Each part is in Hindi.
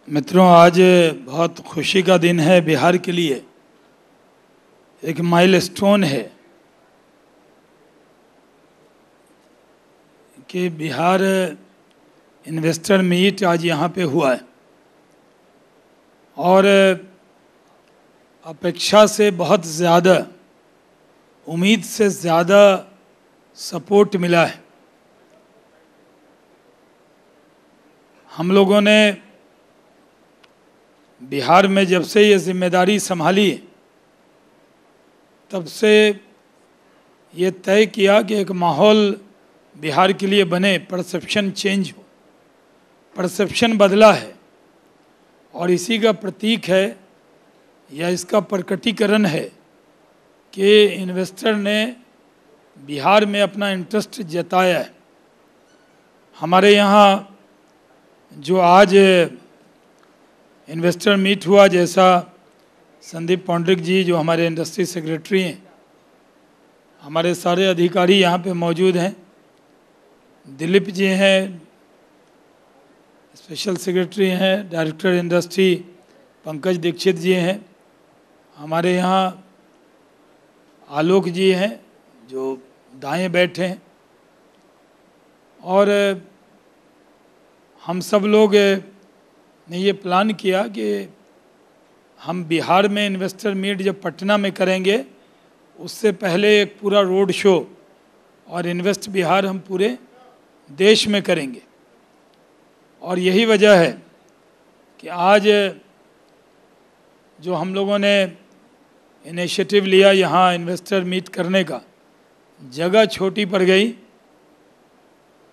मित्रों, आज बहुत खुशी का दिन है बिहार के लिए। एक माइलस्टोन है कि बिहार इन्वेस्टर मीट आज यहाँ पे हुआ है और अपेक्षा से बहुत ज़्यादा, उम्मीद से ज़्यादा सपोर्ट मिला है। हम लोगों ने बिहार में जब से ये जिम्मेदारी संभाली तब से ये तय किया कि एक माहौल बिहार के लिए बने, परसेप्शन चेंज हो। परसेप्शन बदला है और इसी का प्रतीक है या इसका प्रकटीकरण है कि इन्वेस्टर ने बिहार में अपना इंटरेस्ट जताया है। हमारे यहाँ जो आज इन्वेस्टर मीट हुआ, जैसा संदीप पौंड्रिक जी जो हमारे इंडस्ट्री सेक्रेटरी हैं, हमारे सारे अधिकारी यहाँ पे मौजूद हैं, दिलीप जी हैं स्पेशल सेक्रेटरी हैं, डायरेक्टर इंडस्ट्री पंकज दीक्षित जी हैं, हमारे यहाँ आलोक जी हैं जो दाएं बैठे हैं, और हम सब लोग ने ये प्लान किया कि हम बिहार में इन्वेस्टर मीट जब पटना में करेंगे उससे पहले एक पूरा रोड शो और इन्वेस्ट बिहार हम पूरे देश में करेंगे। और यही वजह है कि आज जो हम लोगों ने इनिशिएटिव लिया यहाँ इन्वेस्टर मीट करने का, जगह छोटी पड़ गई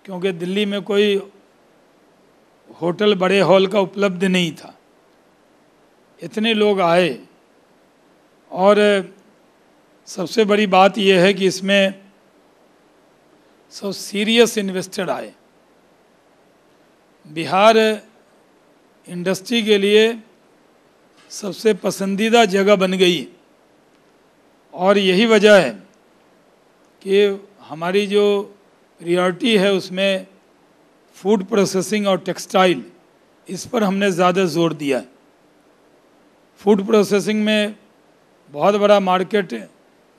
क्योंकि दिल्ली में कोई होटल बड़े हॉल का उपलब्ध नहीं था। इतने लोग आए और सबसे बड़ी बात यह है कि इसमें सब सीरियस इन्वेस्टर आए। बिहार इंडस्ट्री के लिए सबसे पसंदीदा जगह बन गई और यही वजह है कि हमारी जो प्रायोरिटी है उसमें फूड प्रोसेसिंग और टेक्सटाइल, इस पर हमने ज़्यादा जोर दिया है। फूड प्रोसेसिंग में बहुत बड़ा मार्केट,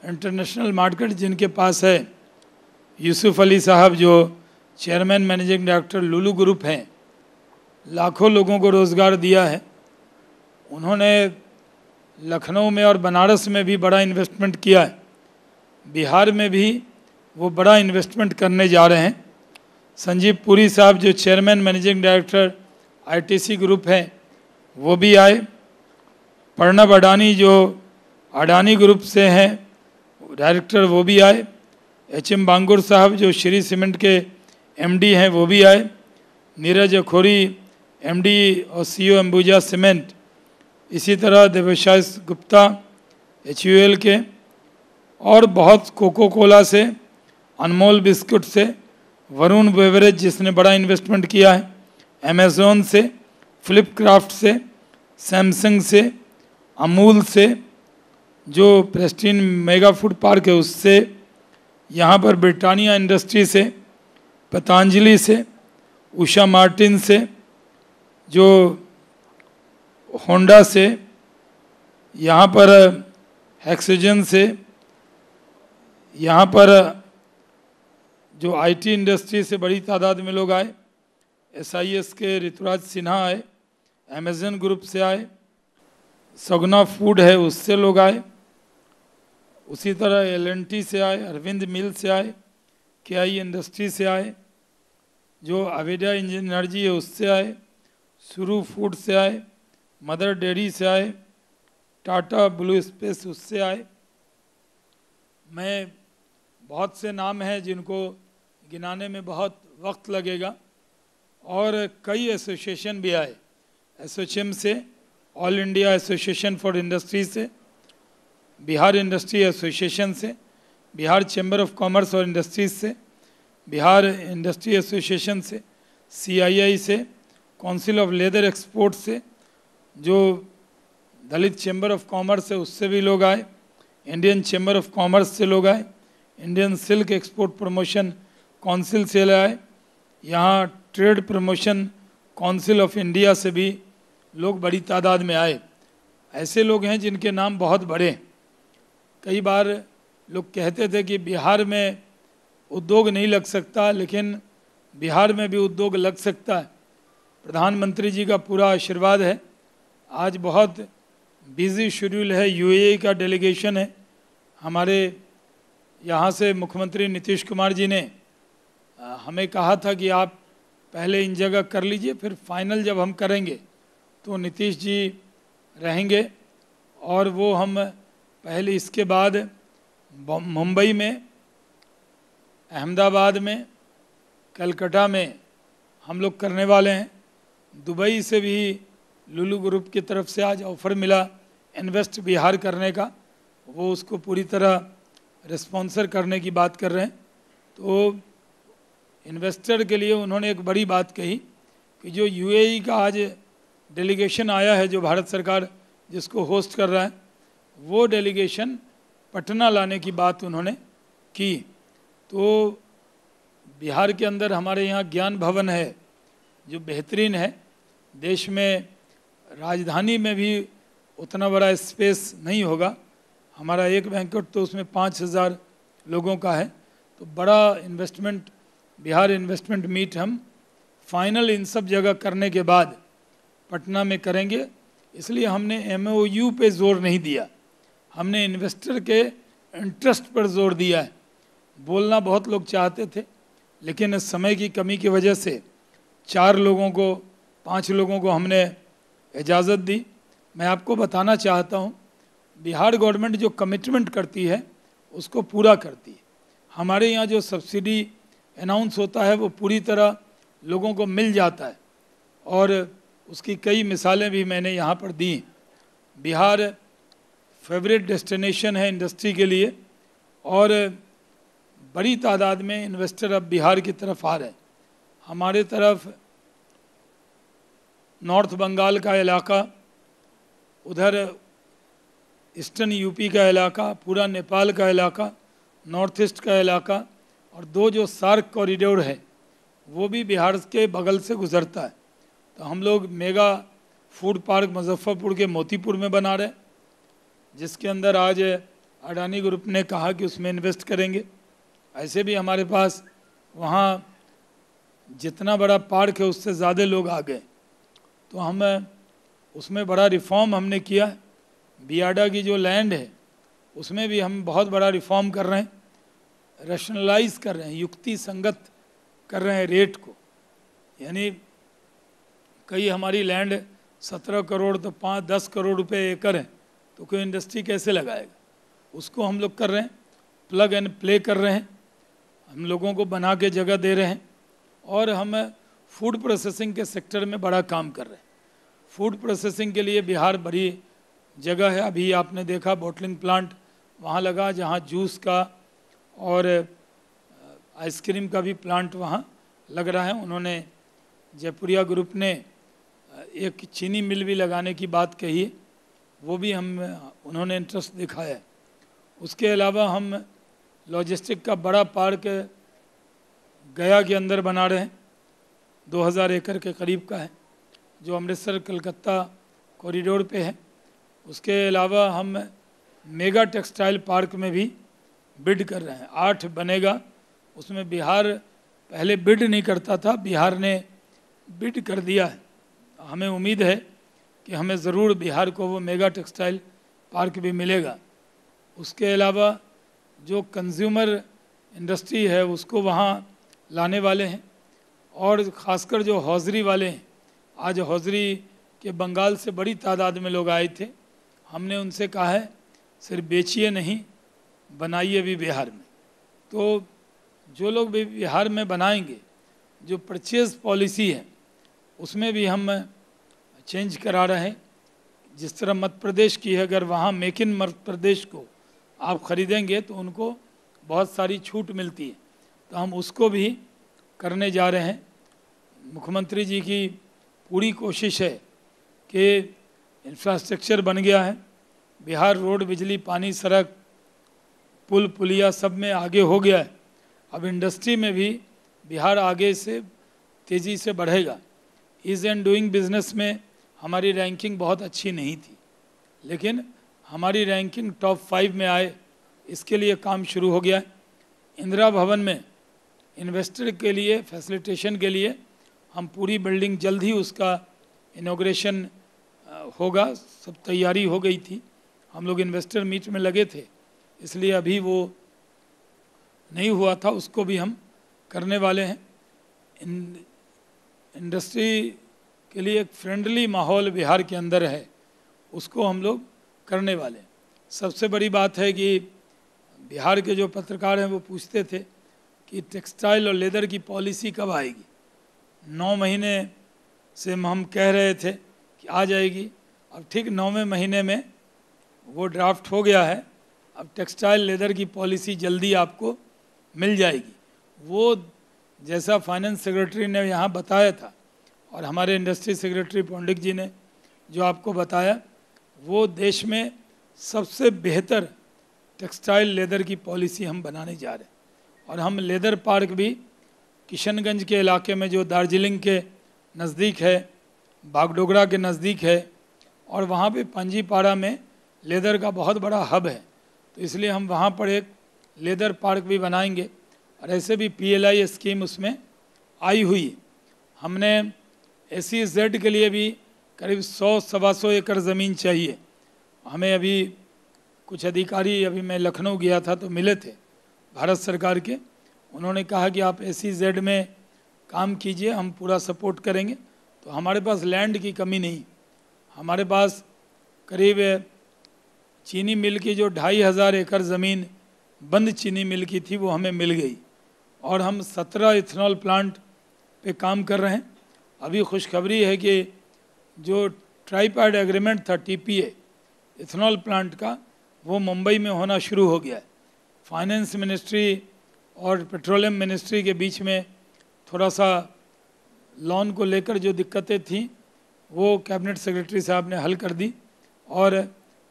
इंटरनेशनल मार्केट जिनके पास है, यूसुफ अली साहब जो चेयरमैन मैनेजिंग डायरेक्टर लुलु ग्रुप हैं, लाखों लोगों को रोज़गार दिया है। उन्होंने लखनऊ में और बनारस में भी बड़ा इन्वेस्टमेंट किया है। बिहार में भी वो बड़ा इन्वेस्टमेंट करने जा रहे हैं। संजीव पुरी साहब जो chairman managing director ITC group हैं वो भी आए। प्रणब अडानी जो अडानी ग्रुप से हैं डायरेक्टर, वो भी आए। एचएम बांगुर साहब जो श्री सीमेंट के एमडी हैं वो भी आए। नीरज अखोरी एमडी और सीईओ अंबुजा सीमेंट, इसी तरह देवशास गुप्ता एचयूएल के, और बहुत कोको कोला से, अनमोल बिस्कुट से, वरुण बेवरेज जिसने बड़ा इन्वेस्टमेंट किया है, अमेज़ॉन से, फ्लिपक्राफ्ट से, सैमसंग से, अमूल से, जो प्रेस्टीन मेगा फूड पार्क है उससे, यहाँ पर ब्रिटानिया इंडस्ट्री से, पतंजलि से, उषा मार्टिन से, जो होंडा से, यहाँ पर हेक्सोजन से, यहाँ पर जो आईटी इंडस्ट्री से बड़ी तादाद में लोग आए। एसआईएस के ऋतुराज सिन्हा आए, अमेज़न ग्रुप से आए, सगुना फूड है उससे लोग आए, उसी तरह एलएनटी से आए, अरविंद मिल से आए, केआई इंडस्ट्री से आए, जो अवेडा एनर्जी है उससे आए, सुरू फूड से आए, मदर डेयरी से आए, टाटा ब्लू स्पेस उससे आए। मैं बहुत से नाम हैं जिनको गिनाने में बहुत वक्त लगेगा, और कई एसोसिएशन भी आए, एसोचैम से, all India association for industry से, बिहार इंडस्ट्री एसोसिएशन से, बिहार चैम्बर ऑफ कॉमर्स और इंडस्ट्रीज से, बिहार इंडस्ट्री एसोसिएशन से, सीआईआई से, काउंसिल ऑफ लेदर एक्सपोर्ट से, जो दलित चैम्बर ऑफ कॉमर्स है उससे भी लोग आए, इंडियन चैम्बर ऑफ कॉमर्स से लोग आए, Indian silk export promotion council से आए, यहाँ trade promotion council of India से भी लोग बड़ी तादाद में आए। ऐसे लोग हैं जिनके नाम बहुत बड़े हैं। कई बार लोग कहते थे कि बिहार में उद्योग नहीं लग सकता, लेकिन बिहार में भी उद्योग लग सकता है। प्रधानमंत्री जी का पूरा आशीर्वाद है। आज बहुत बिजी शेड्यूल है, यूएई का डेलीगेशन है। हमारे यहाँ से मुख्यमंत्री नीतीश कुमार जी ने हमें कहा था कि आप पहले इन जगह कर लीजिए, फिर फाइनल जब हम करेंगे तो नीतीश जी रहेंगे। और वो हम पहले इसके बाद मुंबई में, अहमदाबाद में, कलकत्ता में हम लोग करने वाले हैं। दुबई से भी लुलु ग्रुप की तरफ से आज ऑफ़र मिला इन्वेस्ट बिहार करने का, वो उसको पूरी तरह रिस्पॉन्सर करने की बात कर रहे हैं। तो इन्वेस्टर के लिए उन्होंने एक बड़ी बात कही कि जो यूएई का आज डेलीगेशन आया है, जो भारत सरकार जिसको होस्ट कर रहा है, वो डेलीगेशन पटना लाने की बात उन्होंने की। तो बिहार के अंदर हमारे यहाँ ज्ञान भवन है जो बेहतरीन है। देश में राजधानी में भी उतना बड़ा स्पेस नहीं होगा। हमारा एक बैंक्वेट तो उसमें 5000 लोगों का है। तो बड़ा इन्वेस्टमेंट, बिहार इन्वेस्टमेंट मीट हम फाइनल इन सब जगह करने के बाद पटना में करेंगे। इसलिए हमने एमओयू पे जोर नहीं दिया, हमने इन्वेस्टर के इंटरेस्ट पर जोर दिया है। बोलना बहुत लोग चाहते थे, लेकिन समय की कमी की वजह से 4 लोगों को, 5 लोगों को हमने इजाज़त दी। मैं आपको बताना चाहता हूँ, बिहार गवर्नमेंट जो कमिटमेंट करती है उसको पूरा करती है। हमारे यहाँ जो सब्सिडी अनाउंस होता है वो पूरी तरह लोगों को मिल जाता है, और उसकी कई मिसालें भी मैंने यहाँ पर दी। बिहार फेवरेट डेस्टिनेशन है इंडस्ट्री के लिए, और बड़ी तादाद में इन्वेस्टर अब बिहार की तरफ आ रहे हैं। हमारे तरफ नॉर्थ बंगाल का इलाका, उधर ईस्टर्न यूपी का इलाका, पूरा नेपाल का इलाका, नॉर्थ ईस्ट का इलाका, और 2 जो सार्क कॉरिडोर है वो भी बिहार के बगल से गुजरता है। तो हम लोग मेगा फूड पार्क मुजफ्फरपुर के मोतीपुर में बना रहे हैं, जिसके अंदर आज अडानी ग्रुप ने कहा कि उसमें इन्वेस्ट करेंगे। ऐसे भी हमारे पास वहाँ जितना बड़ा पार्क है उससे ज़्यादा लोग आ गए। तो हम उसमें बड़ा रिफॉर्म हमने किया है। बियाडा की जो लैंड है उसमें भी हम बहुत बड़ा रिफॉर्म कर रहे हैं, रैशनलाइज कर रहे हैं, युक्ति संगत कर रहे हैं रेट को। यानी कई हमारी लैंड 17 करोड़ तो 5-10 करोड़ रुपए एकड़ है, तो कोई इंडस्ट्री कैसे लगाएगा? उसको हम लोग कर रहे हैं, प्लग एंड प्ले कर रहे हैं, हम लोगों को बना के जगह दे रहे हैं। और हम फूड प्रोसेसिंग के सेक्टर में बड़ा काम कर रहे हैं। फूड प्रोसेसिंग के लिए बिहार बड़ी जगह है। अभी आपने देखा बॉटलिंग प्लांट वहाँ लगा, जहाँ जूस का और आइसक्रीम का भी प्लांट वहाँ लग रहा है। उन्होंने जयपुरिया ग्रुप ने एक चीनी मिल भी लगाने की बात कही है, वो भी उन्होंने इंटरेस्ट दिखाया है। उसके अलावा हम लॉजिस्टिक का बड़ा पार्क गया के अंदर बना रहे हैं, 2000 एकड़ के करीब का है, जो अमृतसर कलकत्ता कॉरिडोर पे है। उसके अलावा हम मेगा टेक्सटाइल पार्क में भी बिड कर रहे हैं, 8 बनेगा। उसमें बिहार पहले बिड नहीं करता था, बिहार ने बिड कर दिया है। हमें उम्मीद है कि हमें ज़रूर बिहार को वो मेगा टेक्सटाइल पार्क भी मिलेगा। उसके अलावा जो कंज्यूमर इंडस्ट्री है उसको वहाँ लाने वाले हैं, और ख़ासकर जो हौजरी वाले हैं, आज हौजरी के बंगाल से बड़ी तादाद में लोग आए थे। हमने उनसे कहा है सिर्फ बेचिए नहीं, बनाइए भी बिहार में। तो जो लोग भी बिहार में बनाएंगे, जो परचेज पॉलिसी है उसमें भी हम चेंज करा रहे हैं। जिस तरह मध्य प्रदेश की है, अगर वहाँ मेक इन मध्य प्रदेश को आप ख़रीदेंगे तो उनको बहुत सारी छूट मिलती है, तो हम उसको भी करने जा रहे हैं। मुख्यमंत्री जी की पूरी कोशिश है कि इंफ्रास्ट्रक्चर बन गया है, बिहार रोड, बिजली, पानी, सड़क, पुल पुलिया सब में आगे हो गया है। अब इंडस्ट्री में भी बिहार आगे से तेज़ी से बढ़ेगा। ईज़ एंड डूइंग बिजनेस में हमारी रैंकिंग बहुत अच्छी नहीं थी, लेकिन हमारी रैंकिंग टॉप 5 में आए, इसके लिए काम शुरू हो गया। इंदिरा भवन में इन्वेस्टर के लिए फैसिलिटेशन के लिए हम पूरी बिल्डिंग, जल्द ही उसका इनॉग्रेशन होगा, सब तैयारी हो गई थी। हम लोग इन्वेस्टर मीट में लगे थे, इसलिए अभी वो नहीं हुआ था, उसको भी हम करने वाले हैं। इंडस्ट्री के लिए एक फ्रेंडली माहौल बिहार के अंदर है, उसको हम लोग करने वाले हैं। सबसे बड़ी बात है कि बिहार के जो पत्रकार हैं वो पूछते थे कि टेक्सटाइल और लेदर की पॉलिसी कब आएगी। 9 महीने से हम कह रहे थे कि आ जाएगी, अब ठीक 9वें महीने में वो ड्राफ्ट हो गया है। अब टेक्सटाइल लेदर की पॉलिसी जल्दी आपको मिल जाएगी। वो जैसा फाइनेंस सेक्रेटरी ने यहाँ बताया था और हमारे इंडस्ट्री सेक्रेटरी पंडित जी ने जो आपको बताया, वो देश में सबसे बेहतर टेक्सटाइल लेदर की पॉलिसी हम बनाने जा रहे हैं। और हम लेदर पार्क भी किशनगंज के इलाके में, जो दार्जिलिंग के नज़दीक है, बागडोगरा के नज़दीक है, और वहाँ पे पांजीपाड़ा में लेदर का बहुत बड़ा हब है, तो इसलिए हम वहाँ पर एक लेदर पार्क भी बनाएंगे। और ऐसे भी PLI स्कीम उसमें आई हुई है। हमने SEZ के लिए भी करीब 100-125 एकड़ ज़मीन चाहिए हमें। अभी कुछ अधिकारी, अभी मैं लखनऊ गया था तो मिले थे भारत सरकार के, उन्होंने कहा कि आप SEZ में काम कीजिए, हम पूरा सपोर्ट करेंगे। तो हमारे पास लैंड की कमी नहीं, हमारे पास करीब चीनी मिल की जो 2500 एकड़ ज़मीन बंद चीनी मिल की थी वो हमें मिल गई, और हम 17 इथेनॉल प्लांट पे काम कर रहे हैं। अभी खुशखबरी है कि जो ट्राईपैड एग्रीमेंट था TPA इथेनॉल प्लांट का, वो मुंबई में होना शुरू हो गया है। फाइनेंस मिनिस्ट्री और पेट्रोलियम मिनिस्ट्री के बीच में थोड़ा सा लोन को लेकर जो दिक्कतें थीं वो कैबिनेट सेक्रेटरी साहब ने हल कर दी, और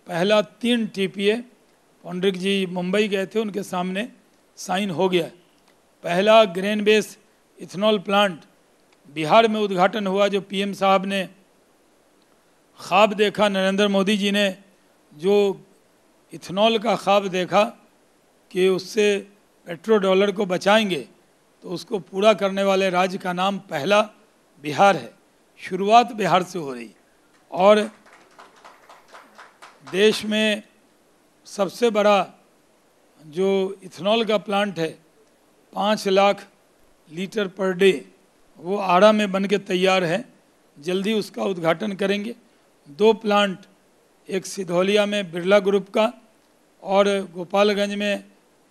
पहला 3 TPA पंडित जी मुंबई गए थे, उनके सामने साइन हो गया। पहला grain base ethanol plant Bihar में उद्घाटन हुआ, जो PM साहब ने ख्वाब देखा, नरेंद्र मोदी जी ने जो इथेनॉल का ख्वाब देखा कि उससे पेट्रो डॉलर को बचाएंगे, तो उसको पूरा करने वाले राज्य का नाम पहला बिहार है। शुरुआत बिहार से हो रही, और देश में सबसे बड़ा जो इथेनॉल का प्लांट है 5 लाख लीटर पर डे, वो आरा में बन के तैयार है, जल्दी उसका उद्घाटन करेंगे। 2 प्लांट, एक सिधौलिया में बिरला ग्रुप का और गोपालगंज में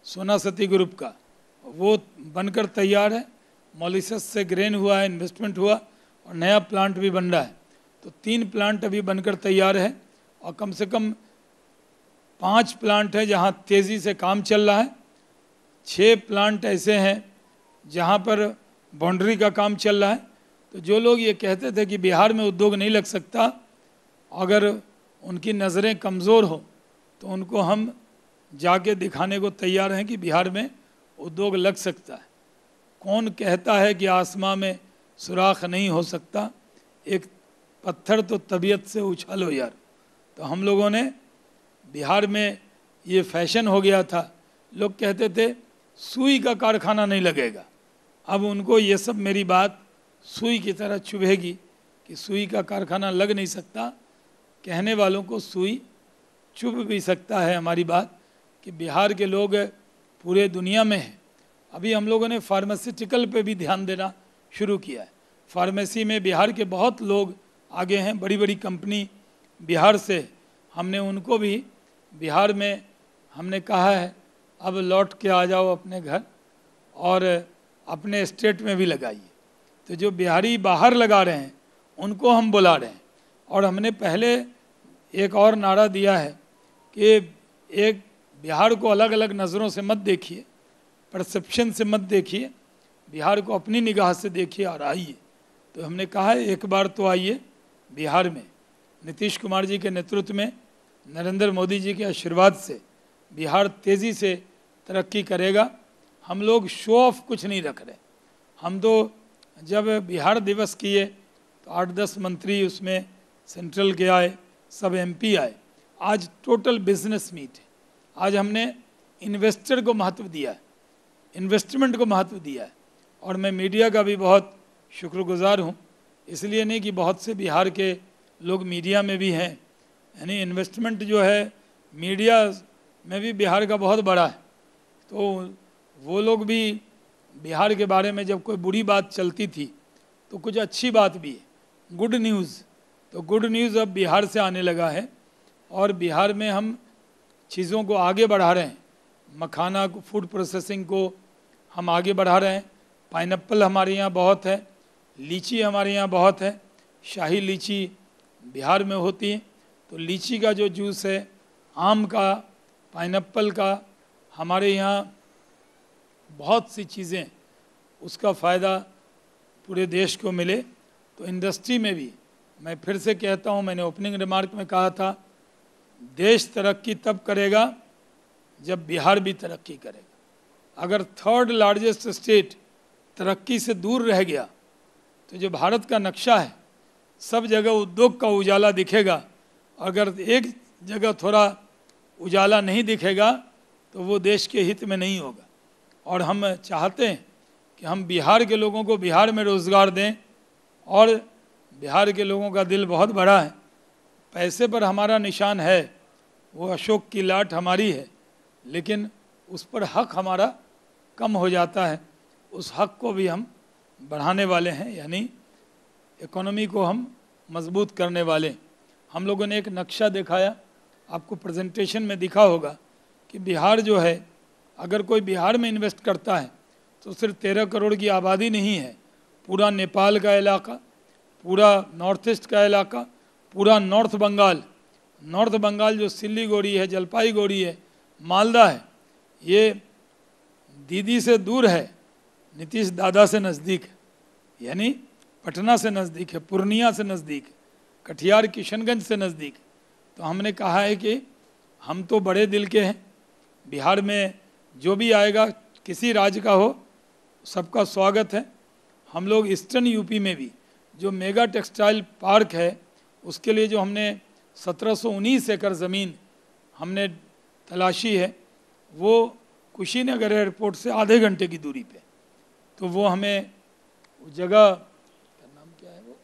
सोना सती ग्रुप का, वो बनकर तैयार है। मॉलिशस से ग्रेन हुआ है, इन्वेस्टमेंट हुआ, और नया प्लांट भी बन रहा है। तो 3 प्लांट अभी बनकर तैयार है, और कम से कम 5 प्लांट है जहाँ तेज़ी से काम चल रहा है। 6 प्लांट ऐसे हैं जहाँ पर बाउंड्री का काम चल रहा है। तो जो लोग ये कहते थे कि बिहार में उद्योग नहीं लग सकता, अगर उनकी नज़रें कमज़ोर हो तो उनको हम जाके दिखाने को तैयार हैं कि बिहार में उद्योग लग सकता है। कौन कहता है कि आसमां में सुराख नहीं हो सकता, एक पत्थर तो तबीयत से उछालो यार। तो हम लोगों ने बिहार में ये फैशन हो गया था, लोग कहते थे सुई का कारखाना नहीं लगेगा। अब उनको ये सब मेरी बात सुई की तरह चुभेगी कि सुई का कारखाना लग नहीं सकता। कहने वालों को सुई चुभ भी सकता है हमारी बात, कि बिहार के लोग पूरे दुनिया में हैं। अभी हम लोगों ने फार्मास्यूटिकल पे भी ध्यान देना शुरू किया है। फार्मेसी में बिहार के बहुत लोग आगे हैं, बड़ी बड़ी कंपनी बिहार से, हमने उनको भी बिहार में हमने कहा है अब लौट के आ जाओ अपने घर और अपने स्टेट में भी लगाइए। तो जो बिहारी बाहर लगा रहे हैं उनको हम बुला रहे हैं। और हमने पहले एक और नारा दिया है कि एक बिहार को अलग अलग नज़रों से मत देखिए, परसेप्शन से मत देखिए, बिहार को अपनी निगाह से देखिए और आइए। तो हमने कहा है एक बार तो आइए बिहार में। नीतीश कुमार जी के नेतृत्व में, नरेंद्र मोदी जी के आशीर्वाद से बिहार तेज़ी से तरक्की करेगा। हम लोग शो ऑफ कुछ नहीं रख रहे। हम तो जब बिहार दिवस किए तो 8-10 मंत्री उसमें सेंट्रल के आए, सब एमपी आए। आज टोटल बिजनेस मीट है। आज हमने इन्वेस्टर को महत्व दिया है, इन्वेस्टमेंट को महत्व दिया है। और मैं मीडिया का भी बहुत शुक्रगुजार हूँ, इसलिए नहीं कि बहुत से बिहार के लोग मीडिया में भी हैं, यानी इन्वेस्टमेंट जो है मीडिया में भी बिहार का बहुत बड़ा है। तो वो लोग भी बिहार के बारे में जब कोई बुरी बात चलती थी तो कुछ अच्छी बात भी है, गुड न्यूज़। तो गुड न्यूज़ अब बिहार से आने लगा है और बिहार में हम चीज़ों को आगे बढ़ा रहे हैं। मखाना को, फूड प्रोसेसिंग को हम आगे बढ़ा रहे हैं। पाइनएप्पल हमारे यहाँ बहुत है, लीची हमारे यहाँ बहुत है, शाही लीची बिहार में होती है। तो लीची का जो जूस है, आम का, पाइनएप्पल का, हमारे यहाँ बहुत सी चीज़ें, उसका फ़ायदा पूरे देश को मिले। तो इंडस्ट्री में भी मैं फिर से कहता हूँ, मैंने ओपनिंग रिमार्क में कहा था, देश तरक्की तब करेगा जब बिहार भी तरक्की करेगा। अगर थर्ड लार्जेस्ट स्टेट तरक्की से दूर रह गया तो जो भारत का नक्शा है, सब जगह उद्योग का उजाला दिखेगा। अगर एक जगह थोड़ा उजाला नहीं दिखेगा तो वो देश के हित में नहीं होगा। और हम चाहते हैं कि हम बिहार के लोगों को बिहार में रोज़गार दें, और बिहार के लोगों का दिल बहुत बड़ा है। पैसे पर हमारा निशान है, वो अशोक की लाट हमारी है, लेकिन उस पर हक हमारा कम हो जाता है। उस हक को भी हम बढ़ाने वाले हैं, यानी इकोनॉमी को हम मजबूत करने वाले। हम लोगों ने एक नक्शा दिखाया, आपको प्रेजेंटेशन में दिखा होगा कि बिहार जो है, अगर कोई बिहार में इन्वेस्ट करता है तो सिर्फ 13 करोड़ की आबादी नहीं है, पूरा नेपाल का इलाका, पूरा नॉर्थ ईस्ट का इलाका, पूरा नॉर्थ बंगाल जो सिल्लीगुड़ी है, जलपाईगुड़ी है, मालदा है, ये दीदी से दूर है, नीतीश दादा से नज़दीक है, यानी पटना से नज़दीक है, पूर्णिया से नज़दीक है, कटिहार किशनगंज से नज़दीक। तो हमने कहा है कि हम तो बड़े दिल के हैं, बिहार में जो भी आएगा, किसी राज्य का हो, सबका स्वागत है। हम लोग ईस्टर्न यूपी में भी जो मेगा टेक्सटाइल पार्क है, उसके लिए जो हमने 1719 एकड़ ज़मीन हमने तलाशी है, वो कुशीनगर एयरपोर्ट से आधे घंटे की दूरी पे। तो वो हमें जगह का नाम क्या है, वो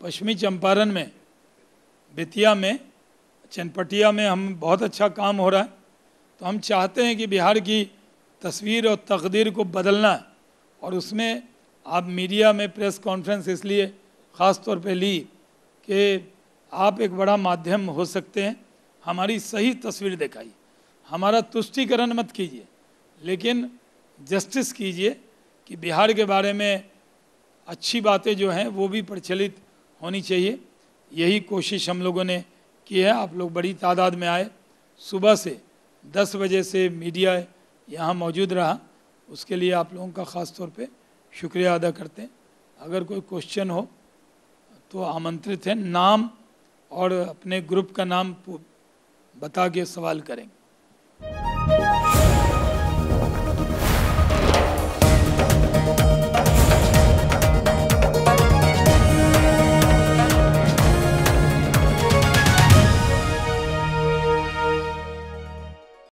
पश्चिमी चंपारण में, बेतिया में, चनपटिया में हम बहुत अच्छा काम हो रहा है। तो हम चाहते हैं कि बिहार की तस्वीर और तकदीर को बदलना, और उसमें आप मीडिया में प्रेस कॉन्फ्रेंस इसलिए ख़ास तौर पे ली कि आप एक बड़ा माध्यम हो सकते हैं। हमारी सही तस्वीर दिखाइए, हमारा तुष्टीकरण मत कीजिए, लेकिन जस्टिस कीजिए कि बिहार के बारे में अच्छी बातें जो हैं वो भी प्रचलित होनी चाहिए। यही कोशिश हम लोगों ने की है। आप लोग बड़ी तादाद में आए, सुबह से 10 बजे से मीडिया यहाँ मौजूद रहा, उसके लिए आप लोगों का ख़ास तौर पे शुक्रिया अदा करते हैं। अगर कोई क्वेश्चन हो तो आमंत्रित हैं, नाम और अपने ग्रुप का नाम बता के सवाल करेंगे।